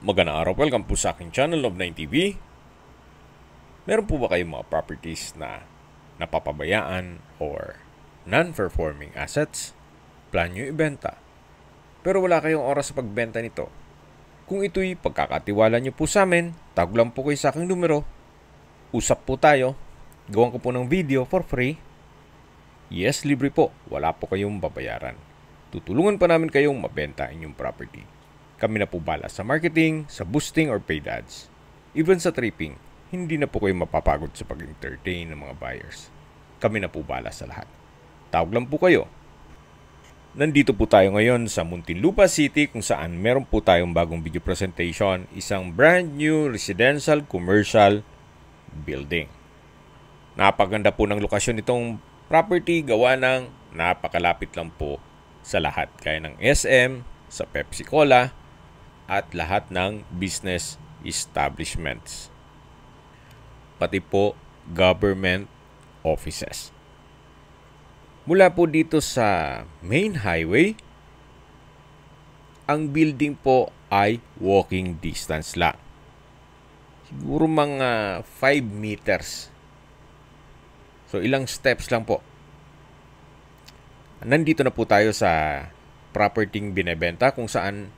Magandang araw, welcome po sa aking channel of 9TV. Meron po ba kayong mga properties na napapabayaan or non-performing assets? Plan nyo ibenta, pero wala kayong oras sa pagbenta nito. Kung ito'y pagkakatiwala nyo po sa amin, tawag lang po kayo sa aking numero. Usap po tayo, gawan ko po ng video for free. Yes, libre po, wala po kayong babayaran. Tutulungan pa namin kayong mabenta inyong property. Kami na po bala sa marketing, sa boosting or paid ads. Even sa tripping, hindi na po kayo mapapagod sa pag-entertain ng mga buyers. Kami na po bala sa lahat. Tawag lang po kayo. Nandito po tayo ngayon sa Muntinlupa City kung saan meron po tayong bagong video presentation, isang brand new residential commercial building. Napaganda po ng lokasyon itong property, gawa ng napakalapit lang po sa lahat. Kaya ng SM, sa Pepsi Cola, at lahat ng business establishments. Pati po government offices. Mula po dito sa main highway, ang building po ay walking distance lang. Siguro mga 5 meters. So ilang steps lang po. Nandito na po tayo sa property binebenta kung saan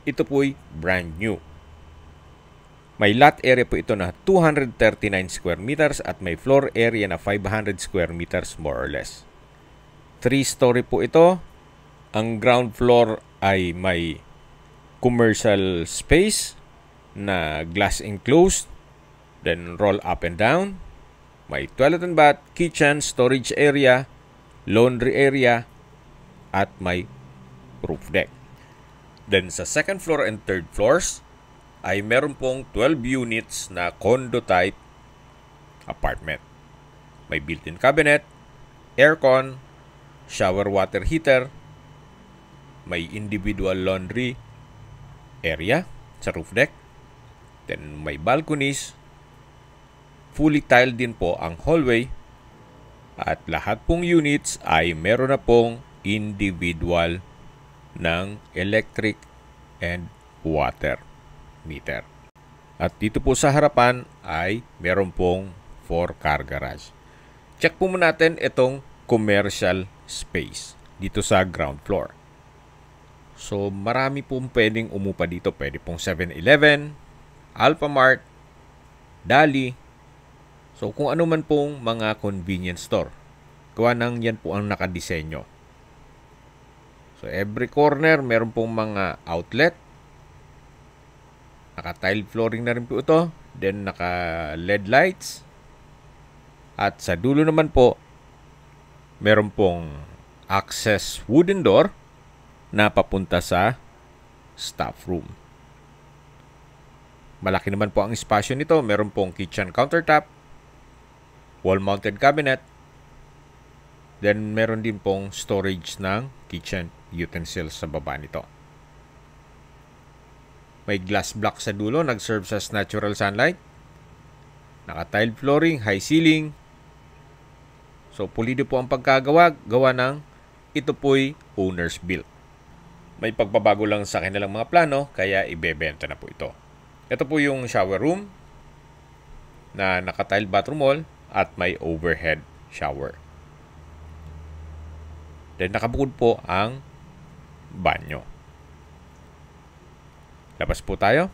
ito po'y brand new. May lot area po ito na 239 square meters at may floor area na 500 square meters more or less. 3-story po ito. Ang ground floor ay may commercial space na glass enclosed, then roll up and down. May toilet and bath, kitchen, storage area, laundry area, at may roof deck. Then sa second floor and third floors ay meron pong 12 units na condo type apartment. May built-in cabinet, aircon, shower water heater, may individual laundry area sa roof deck, then may balconies, fully tiled din po ang hallway, at lahat pong units ay meron na pong individual ng electric and water meter. At dito po sa harapan ay meron pong 4-car garage. Check po muna natin itong commercial space dito sa ground floor. So marami pong pwedeng umupa dito. Pwede pong 7-Eleven, Alphamart, Dali. So kung ano man pong mga convenience store. Gawa nang yan po ang nakadisenyo. So, every corner, meron pong mga outlet. Naka-tile flooring na rin po ito. Then, naka-LED lights. At sa dulo naman po, meron pong access wooden door na papunta sa staff room. Malaki naman po ang espasyo nito. Meron pong kitchen countertop, wall-mounted cabinet. Then, meron din pong storage ng kitchen utensils sa baba nito. May glass block sa dulo, nag-serve sa natural sunlight. Naka-tile flooring, high ceiling. So, pulido po ang pagkagawa, gawa ng ito po'y owner's built. May pagbabago lang sa kanilang mga plano, kaya ibebenta na po ito. Ito po yung shower room na naka-tile bathroom wall at may overhead shower. Then, nakabukod po ang banyo. Labas po tayo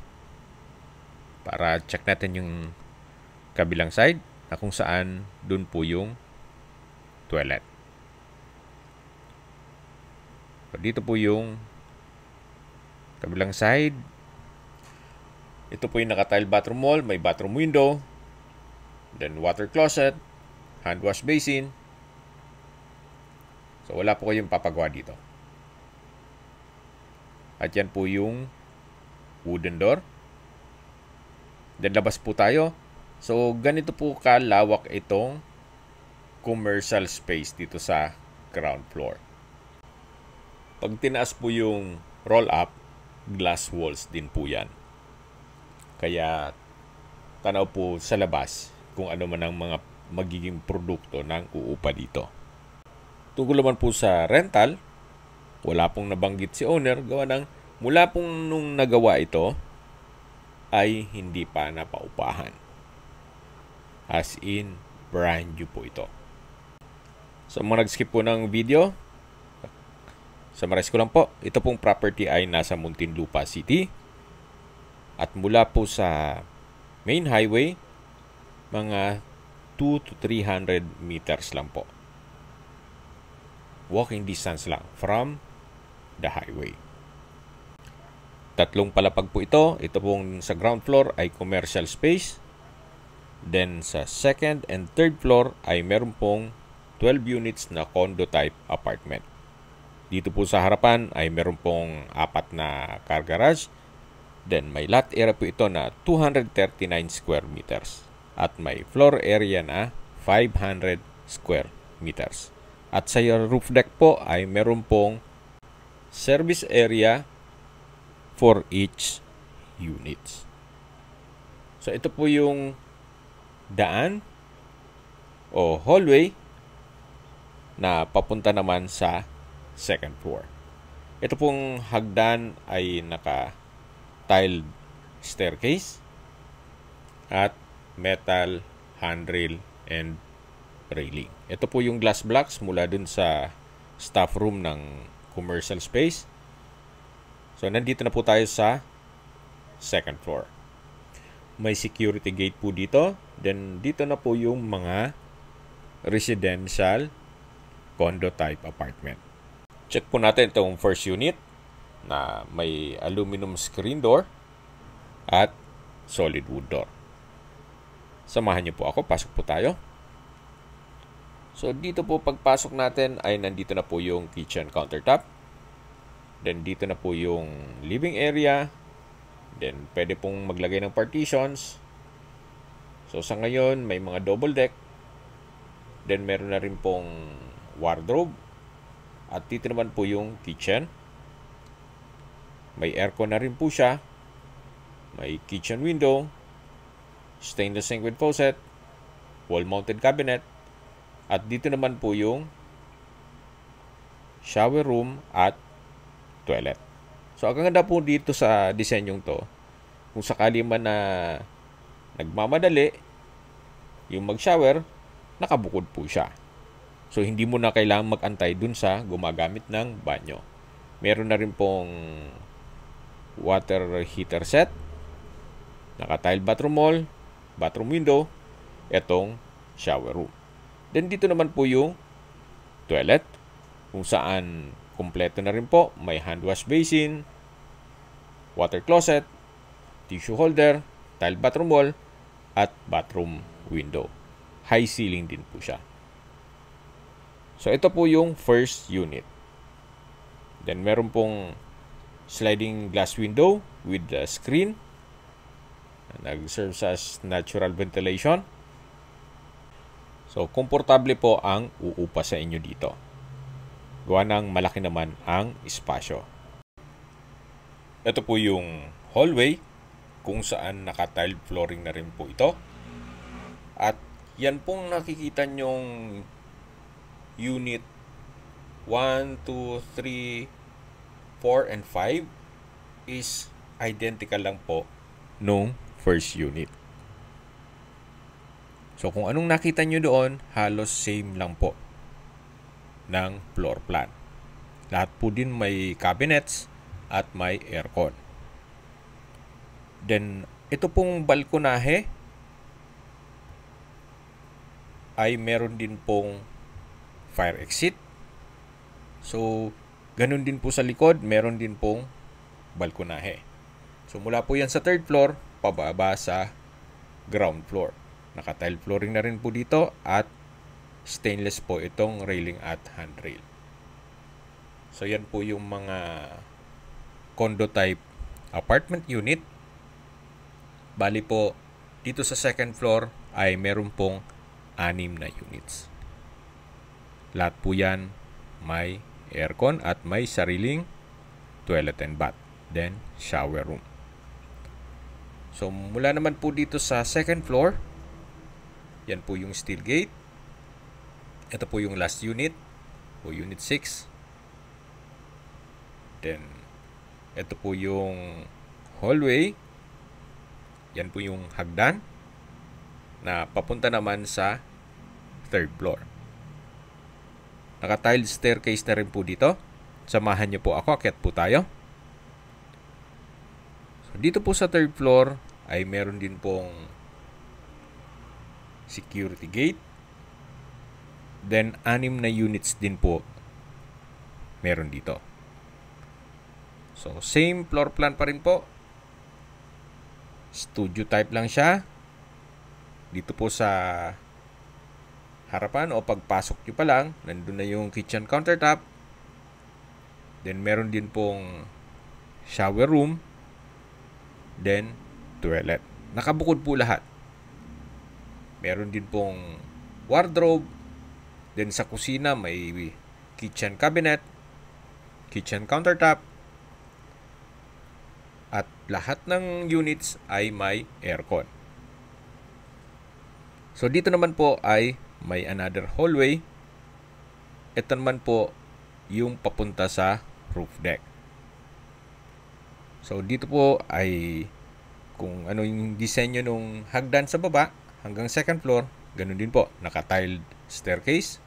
para check natin yung kabilang side na kung saan dun po yung toilet. So, dito po yung kabilang side. Ito po yung naka-tile bathroom wall, may bathroom window, then water closet, hand wash basin. So, wala po kayong papagawa dito. At yan po yung wooden door. Then, labas po tayo. So, ganito po kalawak itong commercial space dito sa ground floor. Pag tinaas po yung roll-up, glass walls din po yan. Kaya, tanaw po sa labas kung ano man ang mga magiging produkto ng uupa dito. Tungkol naman po sa rental, wala pong nabanggit si owner, gawa ng mula pong nung nagawa ito, ay hindi pa napaupahan. As in, brand new po ito. So mga nag-skip po ng video, summarize ko lang po, ito pong property ay nasa Muntinlupa City. At mula po sa main highway, mga 2 to 300 meters lang po. Walking distance lang from the highway. 3 palapag po ito. Ito pong sa ground floor ay commercial space. Then sa second and third floor ay meron pong 12 units na condo type apartment. Dito po sa harapan ay meron pong 4 na car garage. Then may lot area po ito na 239 square meters. At may floor area na 500 square meters. At sa roof deck po ay meron pong service area for each units. So ito po yung daan o hallway na papunta naman sa second floor. Ito pong hagdan ay naka-tiled staircase at metal handrail and railing. Ito po yung glass blocks mula dun sa staff room ng commercial space. So, nandito na po tayo sa second floor. May security gate po dito. Then, dito na po yung mga residential condo type apartment. Check po natin itong first unit na may aluminum screen door at solid wood door. Samahan niyo po ako. Pasok po tayo. So, dito po pagpasok natin ay nandito na po yung kitchen countertop. Then, dito na po yung living area. Then, pwede pong maglagay ng partitions. So, sa ngayon, may mga double deck. Then, meron na rin pong wardrobe. At dito naman po yung kitchen. May aircon na rin po siya. May kitchen window. Stainless sink with faucet. Wall-mounted cabinet. At dito naman po yung shower room at toilet. So, ang ganda po dito sa disenyong to, kung sakali man na nagmamadali, yung mag-shower, nakabukod po siya. So, hindi mo na kailangang mag-antay dun sa gumagamit ng banyo. Meron na rin pong water heater set, naka-tile bathroom wall, bathroom window, etong shower room. Then, dito naman po yung toilet, kung saan kumpleto na rin po. May hand wash basin, water closet, tissue holder, tile bathroom wall, at bathroom window. High ceiling din po siya. So, ito po yung first unit. Then, meron pong sliding glass window with the screen. Nag-serves as natural ventilation. So, komportable po ang uupa sa inyo dito. Gawa ng malaki naman ang espasyo. Ito po yung hallway kung saan naka-tiled flooring na rin po ito. At yan pong nakikita nyong unit 1, 2, 3, 4, and 5 is identical lang po nung first unit. So, kung anong nakita nyo doon, halos same lang po ng floor plan. Lahat po din may cabinets at may aircon. Then, ito pong balkonahe ay meron din pong fire exit. So, ganun din po sa likod, meron din pong balkonahe. So, mula po yan sa third floor, pababa sa ground floor. Naka-tile flooring na rin po dito at stainless po itong railing at handrail. So, yan po yung mga condo type apartment unit. Bali po, dito sa second floor ay meron pong 6 na units. Lahat po yan may aircon at may sariling toilet and bath. Then, shower room. So, mula naman po dito sa second floor, yan po yung steel gate. Ito po yung last unit o unit 6. Then, ito po yung hallway. Yan po yung hagdan na papunta naman sa third floor. Naka-tiled staircase na rin po dito. Samahan niyo po ako, akyat po tayo. So, dito po sa third floor ay meron din pong security gate. Then, 6 na units din po meron dito. So, same floor plan pa rin po. Studio type lang siya. Dito po sa harapan o pagpasok nyo pa lang, nandun na yung kitchen countertop. Then, meron din pong shower room. Then, toilet. Nakabukod po lahat. Meron din pong wardrobe. Then, sa kusina, may kitchen cabinet, kitchen countertop, at lahat ng units ay may aircon. So, dito naman po ay may another hallway. Ito naman po yung papunta sa roof deck. So, dito po ay kung ano yung disenyo ng hagdan sa baba hanggang second floor, ganun din po. Naka-tiled staircase,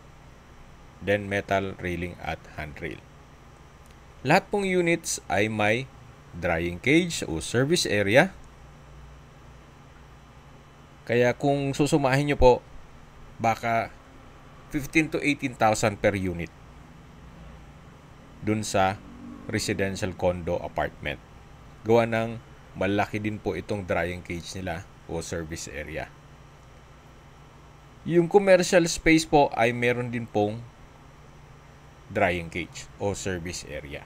then metal railing at handrail. Lahat pong units ay may drying cage o service area. Kaya kung susumahin nyo po, baka 15,000 to 18,000 per unit dun sa residential condo apartment. Gawa ng malaki din po itong drying cage nila o service area. Yung commercial space po ay meron din pong drying cage o service area.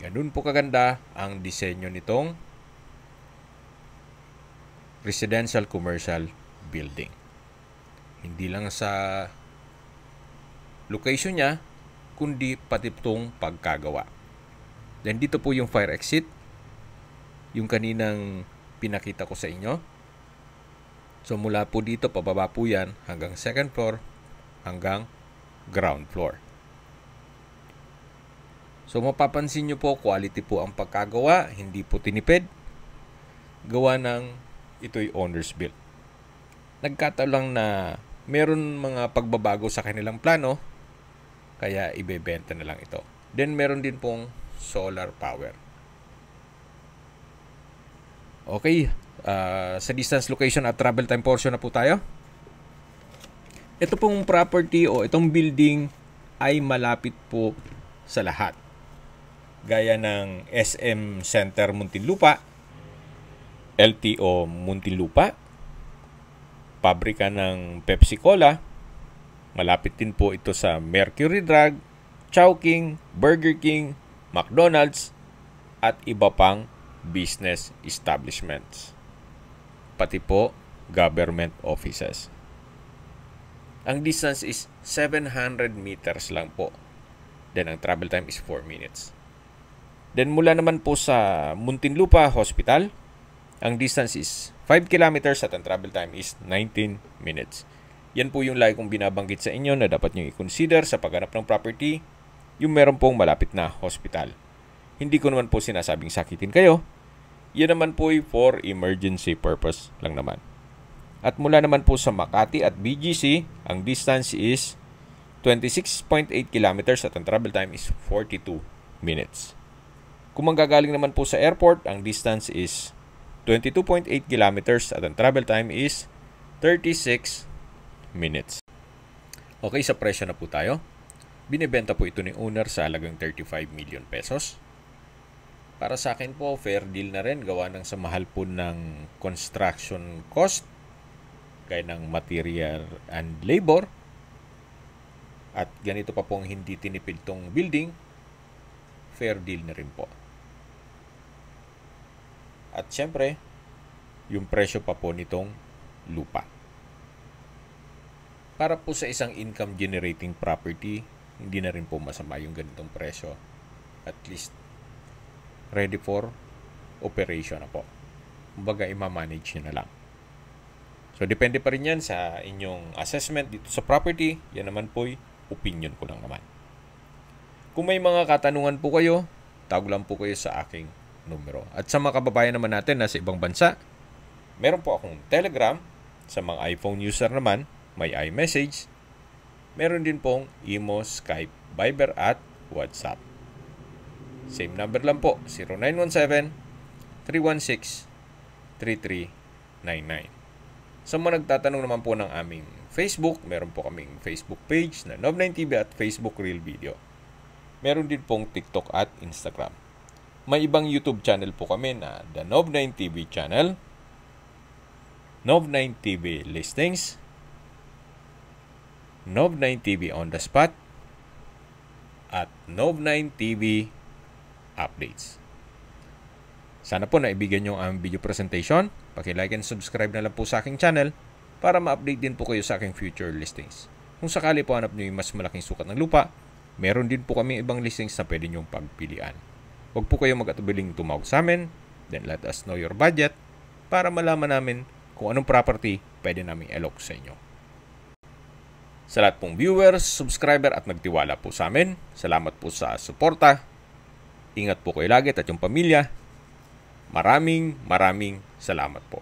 Ganun po kaganda ang disenyo nitong residential commercial building. Hindi lang sa location niya, kundi pati itong pagkagawa. Then dito po yung fire exit, yung kaninang pinakita ko sa inyo. So mula po dito, pababa po yan hanggang second floor, hanggang ground floor. So mapapansin nyo po, quality po ang pagkagawa, hindi po tinipid. Gawa ng ito'y owner's built. Nagkataon lang na meron mga pagbabago sa kanilang plano, kaya ibebenta na lang ito. Then meron din pong solar power. Okay, sa distance, location at travel time portion na po tayo. Ito pong property o itong building ay malapit po sa lahat. Gaya ng SM Center Muntinlupa, LTO Muntinlupa, pabrika ng Pepsi Cola. Malapit din po ito sa Mercury Drug, Chowking, Burger King, McDonald's, at iba pang business establishments. Pati po government offices. Ang distance is 700 meters lang po. Then ang travel time is 4 minutes. Then mula naman po sa Muntinlupa Hospital, ang distance is 5 kilometers at ang travel time is 19 minutes. Yan po yung lagi kong binabanggit sa inyo na dapat nyo i-consider sa paghanap ng property, yung meron pong malapit na hospital. Hindi ko naman po sinasabing sakitin kayo. Yan naman po for emergency purpose lang naman. At mula naman po sa Makati at BGC, ang distance is 26.8 kilometers at ang travel time is 42 minutes. Kung manggagaling naman po sa airport, ang distance is 22.8 kilometers at ang travel time is 36 minutes. Okay, sa presyo na po tayo. Binibenta po ito ni owner sa halagang 35 million pesos. Para sa akin po, fair deal na rin. Gawa ng sa mahal po ng construction cost, gaya ng material and labor. At ganito pa pong hindi tinipid tong building, fair deal na rin po. At syempre, yung presyo pa po nitong lupa. Para po sa isang income generating property, hindi na rin po masama yung ganitong presyo. At least, ready for operation na po. Kumbaga, i-manage nyo na lang. So, depende pa rin yan sa inyong assessment dito sa property. Yan naman po'y opinion ko lang naman. Kung may mga katanungan po kayo, tawag lang po kayo sa aking numero. At sa mga kababayan naman natin na sa ibang bansa, meron po akong Telegram. Sa mga iPhone user naman, may iMessage. Meron din pong Imo, Skype, Viber at WhatsApp. Same number lang po, 0917-316-3399. Sa mga nagtatanong naman po ng aming Facebook, meron po kaming Facebook page na Nov9TV at Facebook Real Video. Meron din pong TikTok at Instagram. May ibang YouTube channel po kami na The Nov9TV Channel, Nov9TV Listings, Nov9TV On The Spot, at Nov9TV Updates. Sana po naibigyan nyo ang video presentation. Paki-like and subscribe na lang po sa aking channel para ma-update din po kayo sa aking future listings. Kung sakali po hanap nyo yung mas malaking sukat ng lupa, meron din po kami ibang listings na pwede nyong pagpilian. Huwag po kayo mag-atubiling tumawag sa amin, then let us know your budget para malaman namin kung anong property pwede namin i-alok sa inyo. Sa lahat pong viewers, subscriber at nagtiwala po sa amin, salamat po sa suporta. Ingat po kayo lagi at yung pamilya. Maraming salamat po.